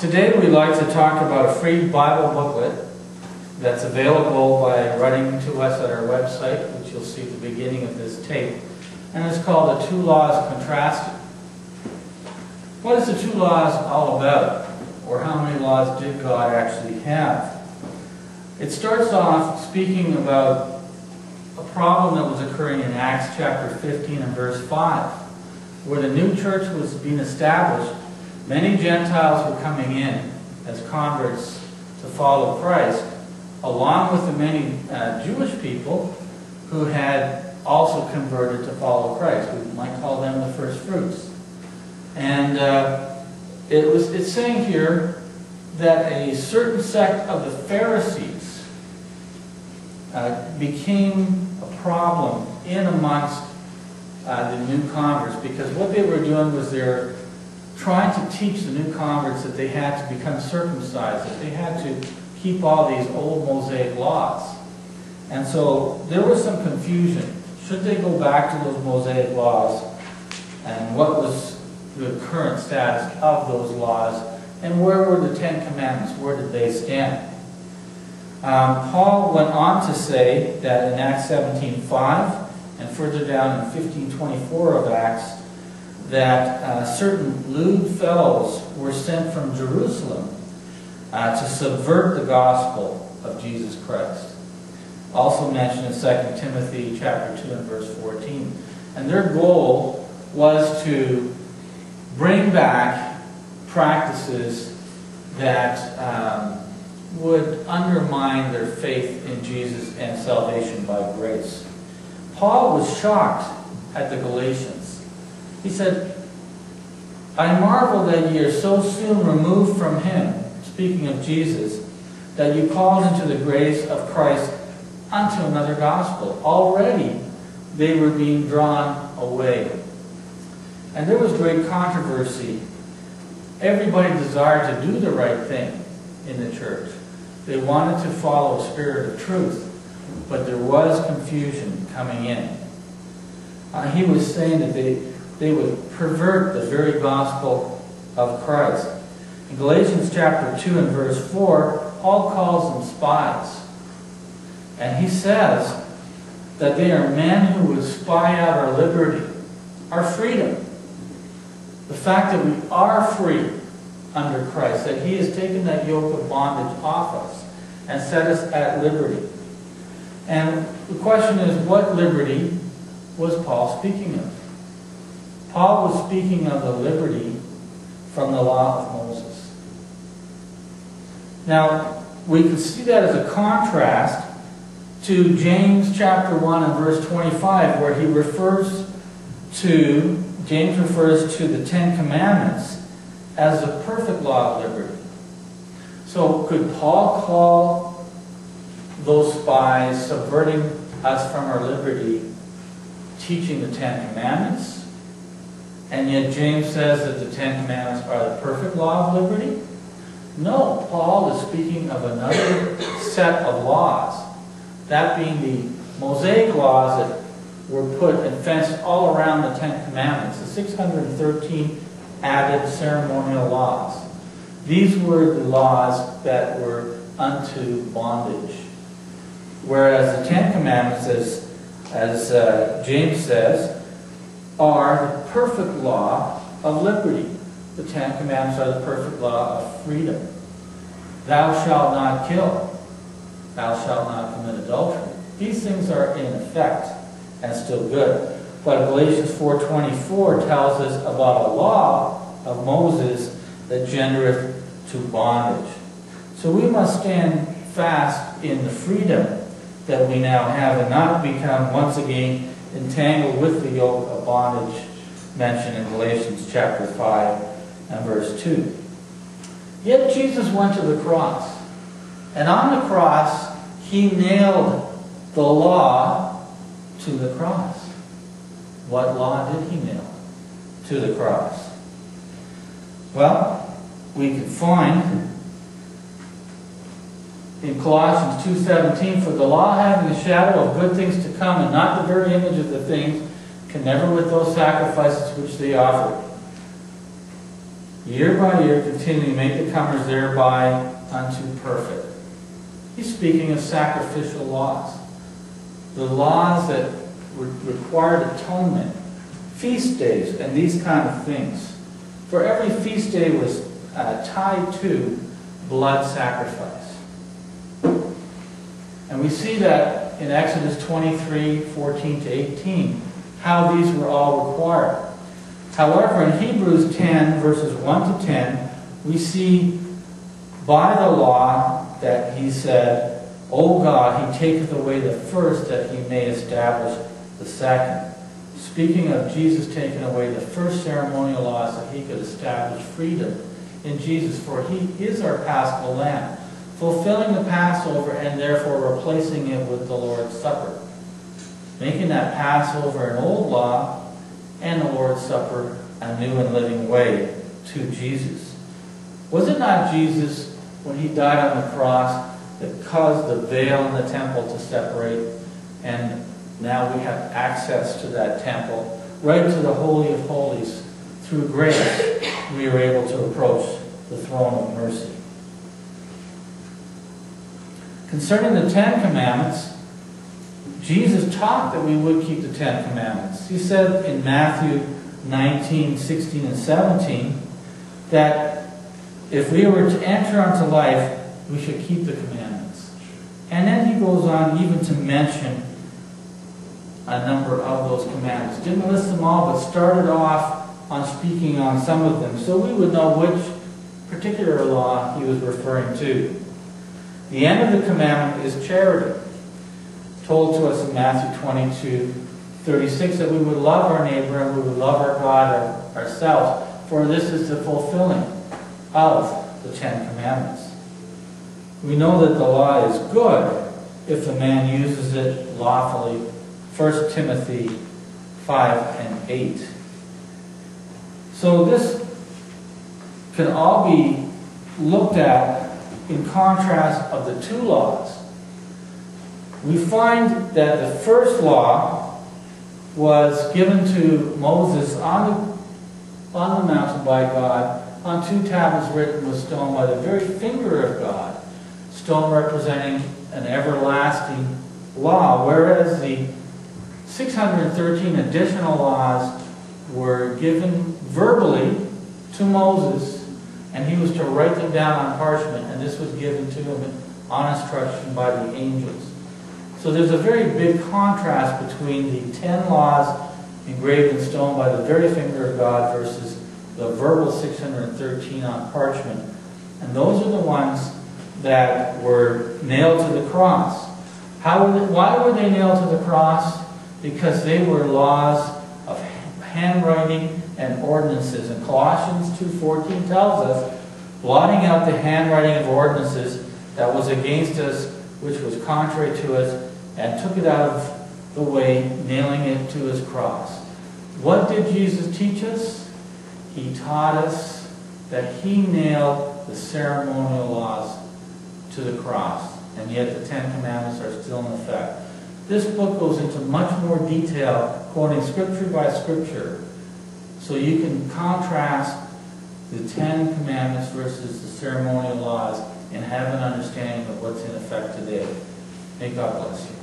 Today we'd like to talk about a free Bible booklet that's available by writing to us at our website, which you'll see at the beginning of this tape. And it's called The Two Laws Contrasted. What is the two laws all about? Or how many laws did God actually have? It starts off speaking about a problem that was occurring in Acts chapter 15 and verse 5, where the new church was being established. Many Gentiles were coming in as converts to follow Christ, along with the many Jewish people who had also converted to follow Christ. We might call them the first fruits. And it's saying here that a certain sect of the Pharisees became a problem in amongst the new converts, because what they were doing was they're trying to teach the new converts that they had to become circumcised, that they had to keep all these old Mosaic laws. And so there was some confusion. Should they go back to those Mosaic laws? And what was the current status of those laws? And where were the Ten Commandments? Where did they stand? Paul went on to say that in Acts 17:5 and further down in 15:24 of Acts, that certain lewd fellows were sent from Jerusalem to subvert the gospel of Jesus Christ. Also mentioned in 2 Timothy chapter 2 and verse 14. And their goal was to bring back practices that would undermine their faith in Jesus and salvation by grace. Paul was shocked at the Galatians. He said, I marvel that ye are so soon removed from him, speaking of Jesus, that you called into the grace of Christ unto another gospel. Already they were being drawn away. And there was great controversy. Everybody desired to do the right thing in the church. They wanted to follow a spirit of truth, but there was confusion coming in. He was saying that they would pervert the very gospel of Christ. In Galatians chapter 2 and verse 4, Paul calls them spies. And he says that they are men who would spy out our liberty, our freedom. The fact that we are free under Christ, that He has taken that yoke of bondage off us and set us at liberty. And the question is, what liberty was Paul speaking of? Paul was speaking of the liberty from the law of Moses. Now, we can see that as a contrast to James chapter 1 and verse 25, where James refers to the Ten Commandments as the perfect law of liberty. So could Paul call those spies subverting us from our liberty teaching the Ten Commandments? And yet James says that the Ten Commandments are the perfect law of liberty? No, Paul is speaking of another set of laws. That being the Mosaic laws that were put and fenced all around the Ten Commandments, the 613 added ceremonial laws. These were the laws that were unto bondage. Whereas the Ten Commandments, as James says, are the perfect law of liberty. The Ten Commandments are the perfect law of freedom. Thou shalt not kill. Thou shalt not commit adultery. These things are in effect and still good. But Galatians 4:24 tells us about a law of Moses that gendereth to bondage. So we must stand fast in the freedom that we now have and not become once again entangled with the yoke of bondage mentioned in Galatians chapter 5 and verse 2. Yet Jesus went to the cross. And on the cross, He nailed the law to the cross. What law did He nail to the cross? Well, we can find in Colossians 2:17, for the law having a shadow of good things to come and not the very image of the things, can never with those sacrifices which they offer year by year, continually make the comers thereby unto perfect. He's speaking of sacrificial laws. The laws that required atonement, feast days, and these kind of things. For every feast day was tied to blood sacrifice. And we see that in Exodus 23, 14 to 18, how these were all required. However, in Hebrews 10, verses 1 to 10, we see by the law that he said, O God, he taketh away the first that he may establish the second. Speaking of Jesus taking away the first ceremonial laws that he could establish freedom in Jesus, for he is our Paschal Lamb, fulfilling the Passover and therefore replacing it with the Lord's Supper, making that Passover an old law and the Lord's Supper a new and living way to Jesus. Was it not Jesus, when he died on the cross, that caused the veil in the temple to separate, and now we have access to that temple, right to the Holy of Holies? Through grace, we are able to approach the throne of mercy. Concerning the Ten Commandments, Jesus taught that we would keep the Ten Commandments. He said in Matthew 19, 16, and 17 that if we were to enter unto life, we should keep the commandments. And then he goes on even to mention a number of those commandments. Didn't list them all, but started off on speaking on some of them, so we would know which particular law he was referring to. The end of the commandment is charity, told to us in Matthew 22, 36, that we would love our neighbor and we would love our God ourselves, for this is the fulfilling of the Ten Commandments. We know that the law is good if the man uses it lawfully. 1 Timothy 5 and 8. So this can all be looked at in contrast of the two laws. We find that the first law was given to Moses on the mountain by God, on two tablets written with stone by the very finger of God, stone representing an everlasting law, whereas the 613 additional laws were given verbally to Moses, and he was to write them down on parchment, and this was given to him on instruction by the angels. So there's a very big contrast between the 10 laws engraved in stone by the very finger of God versus the verbal 613 on parchment. And those are the ones that were nailed to the cross. Why were they nailed to the cross? Because they were laws of handwriting and ordinances. And Colossians 2:14 tells us, blotting out the handwriting of ordinances that was against us, which was contrary to us, and took it out of the way, nailing it to his cross. What did Jesus teach us? He taught us that he nailed the ceremonial laws to the cross, and yet the Ten Commandments are still in effect. This book goes into much more detail, quoting scripture by scripture, so you can contrast the Ten Commandments versus the ceremonial laws and have an understanding of what's in effect today. May God bless you.